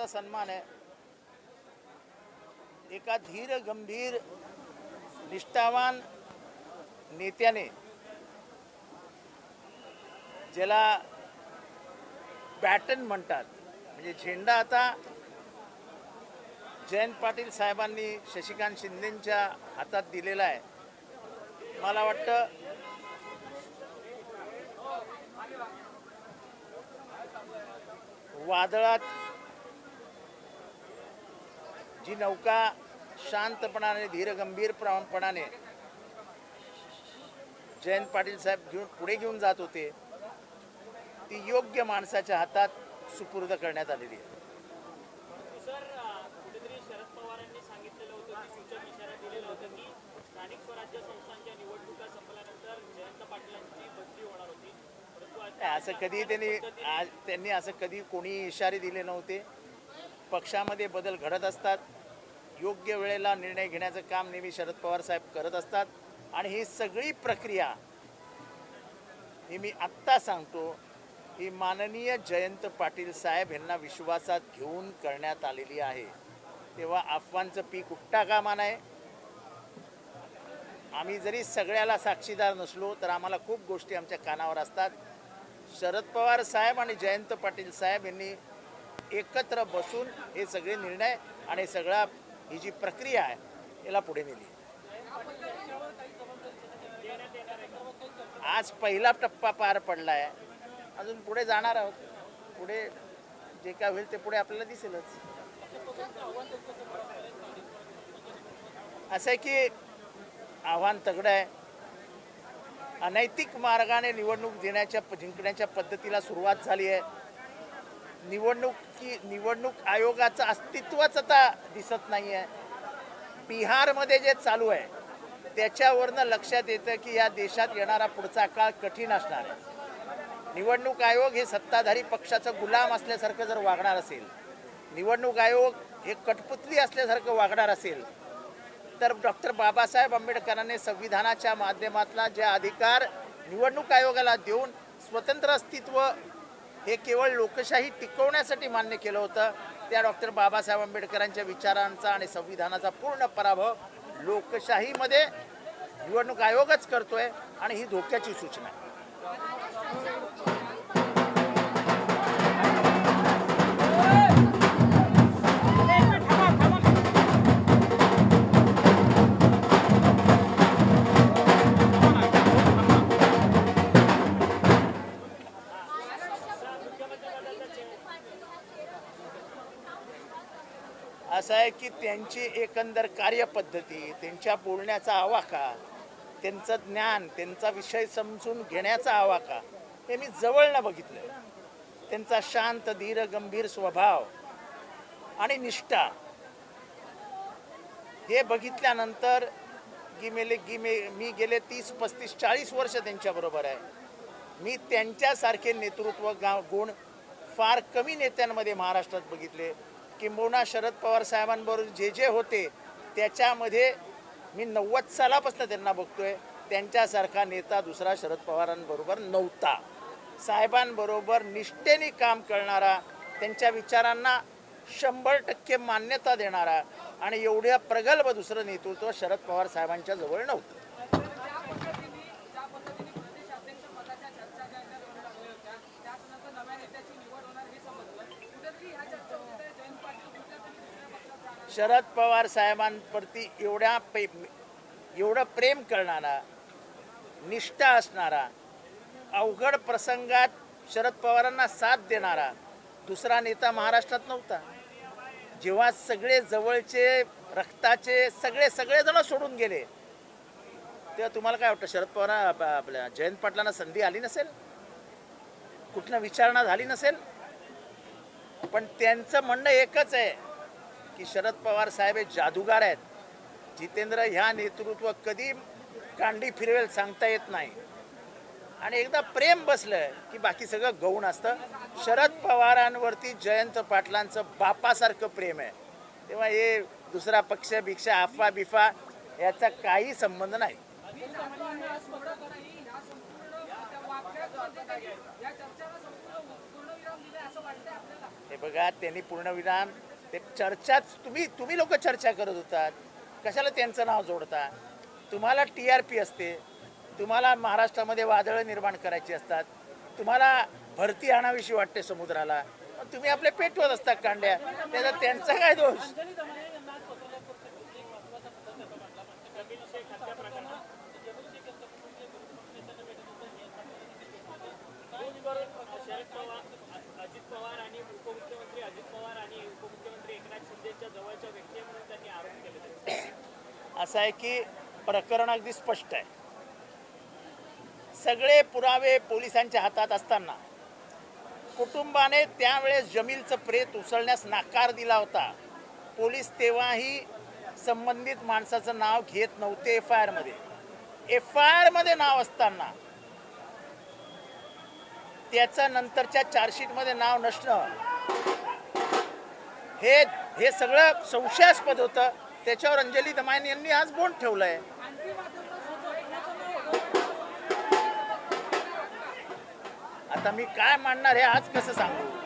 सन्मान आहे। एका धीर गंभीर निष्ठावान नेत्याने, ज्याला बॅटन म्हणतात, म्हणजे झेंडा आता जयंत पाटील साहेबांनी शशिकांत शिंदेंच्या हातात दिलेला आहे। मला वाटतं वादळात जी नौका शांतपणाने धीरगंभीरपणाने जयंत पाटील साहेब पुढे घेऊन जात होते, ती योग्य माणसाच्या हातात सुपूर्द करण्यात आलेली आहे। सर, कुठेतरी शरद पवारांनी सांगितलेलं होतं की सूचक इशारा दिलेला होता की स्थानिक स्वराज्य संस्थांच्या निवडणुका संपल्यानंतर जयंत पाटलांची बदली होणार होती, परंतु असं कधी त्यांनी असं कधी कोणी इशारे दिले नव्हते। पक्षामध्ये बदल घडत असतात, योग्य वेळेला निर्णय घेण्याचं काम नेहमी शरद पवार साहेब करत असतात आणि ही सगळी प्रक्रिया ही मी आत्ता सांगतो ही माननीय जयंत पाटील साहेब यांना विश्वासात घेऊन करण्यात आलेली आहे। तेव्हा अफवांचं पीक उपटा कामा नये। आम्ही जरी सगळ्याला साक्षीदार नसलो तर आम्हाला खूप गोष्टी आमच्या कानावर असतात। शरद पवार साहेब आणि जयंत पाटील साहेब यांनी एकत्र बसून हे सगळे निर्णय आणि सगळा ही जी प्रक्रिया आहे याला पुढे नेली। आज पहिला टप्पा पार पडला आहे, अजून पुढे जाणार आहोत। पुढे जे काय होईल ते पुढे आपल्याला दिसेलच। असं आहे की आव्हान तगडं आहे। अनैतिक मार्गाने निवडणूक जिंकण्याच्या पद्धतीला सुरुवात झाली आहे। निवडणूक आयोगाचं अस्तित्वच आता दिसत नाही आहे। बिहारमध्ये जे चालू आहे त्याच्यावरनं लक्षात येतं की या देशात येणारा पुढचा काळ कठीण असणार आहे। निवडणूक आयोग हे सत्ताधारी पक्षाचं गुलाम असल्यासारखं जर वागणार असेल, निवडणूक आयोग हे कठपुतली असल्यासारखं वागणार असेल, तर डॉक्टर बाबासाहेब आंबेडकरांनी संविधानाच्या माध्यमातला जे अधिकार निवडणूक आयोगाला देऊन स्वतंत्र अस्तित्व हे केवळ लोकशाही टिकवण्यासाठी मान्य केलं होतं, त्या डॉक्टर बाबासाहेब आंबेडकरांच्या विचारांचा आणि संविधानाचा पूर्ण पराभव लोकशाहीमध्ये निवडणूक आयोगच करतोय आणि ही धोक्याची सूचना आहे। असं आहे की त्यांची एकंदर कार्यपद्धती, त्यांच्या बोलण्याचा आवाका, त्यांचं ज्ञान, त्यांचा विषय समजून घेण्याचा आवाका हे मी जवळनं बघितलं। त्यांचा शांत धीर गंभीर स्वभाव आणि निष्ठा हे बघितल्यानंतर मी गेले 30, 35, 40 वर्ष त्यांच्याबरोबर आहे। मी त्यांच्यासारखे नेतृत्व गुण फार कमी नेत्यांमध्ये महाराष्ट्रात बघितले। किंबहुना शरद पवार साहेबांबरोबर जे होते त्याच्यामध्ये मी 90 सालापासून त्यांना बघतोय। त्यांच्यासारखा नेता दुसरा शरद पवारांबरोबर नव्हता। साहेबांबरोबर निष्ठेने काम करणारा, त्यांच्या विचारांना 100% मान्यता देणारा आणि एवढ्या प्रगल्भ दुसरं नेतृत्व शरद पवार साहेबांच्या जवळ नव्हतं। शरद पवार साहेबांप्रती एवढं प्रेम करणारा, निष्ठा असणारा, अवघड प्रसंगात शरद पवारांना साथ देणारा दुसरा नेता महाराष्ट्रात नव्हता। जेव्हा सगळे जवळचे रक्ताचे सगळेजण सोडून गेले तेव्हा तुम्हाला काय वाटतं, शरद पवार आपल्या जयंत पाटलांना संधी आली नसेल, कुठनं विचारणा झाली नसेल? पण त्यांचं म्हणणं एकच आहे की शरद पवार साहेब हे जादूगार आहेत। जितेंद्र ह्या नेतृत्व कधी कांडी फिरवेल सांगता येत नाही आणि एकदा प्रेम बसलं की बाकी सगळं गौण असतं। शरद पवारांवरती जयंत पाटलांचं बापासारखं प्रेम आहे। तेव्हा हे दुसरा पक्ष भिक्षा अफवा बिफा याचा काही संबंध नाही। हे बघा, त्यांनी पूर्णविराम ते चर्चाच तुम्ही लोक चर्चा करत होतात, कशाला त्यांचं नाव जोडता? तुम्हाला TRP असते, तुम्हाला महाराष्ट्रामध्ये वादळं निर्माण करायची असतात, तुम्हाला भरती आणावीशी वाटते समुद्राला, मग तुम्ही आपले पेटवत असता कांड्या, त्याचा त्यांचा काय दोष? शरद पवार, अजित पवार आणि उपमुख्यमंत्री अजित पवार आणि उपमुख्यमंत्री एकनाथ शिंदेच्या जवळच्या व्यक्ती म्हणून त्यांनी आरोप केले. असं आहे की प्रकरण अगदी स्पष्ट आहे. सगळे पुरावे पोलिसांच्या हातात असताना कुटुंबाने त्यावेळेस जमीलचं प्रेत उचलण्यास नकार दिला होता. पोलीस तेव्हाही संबंधित माणसाचं नाव घेत नव्हते FIR मध्ये. FIR मध्ये नाव असताना त्याचं नंतरच्या चार्जशीटमध्ये नाव नसणं हे सगळं संशयास्पद होतं. त्याच्यावर अंजली दमानी यांनी आज बोंड ठेवलंय. आता मी काय मांडणार हे आज कसं सांगू?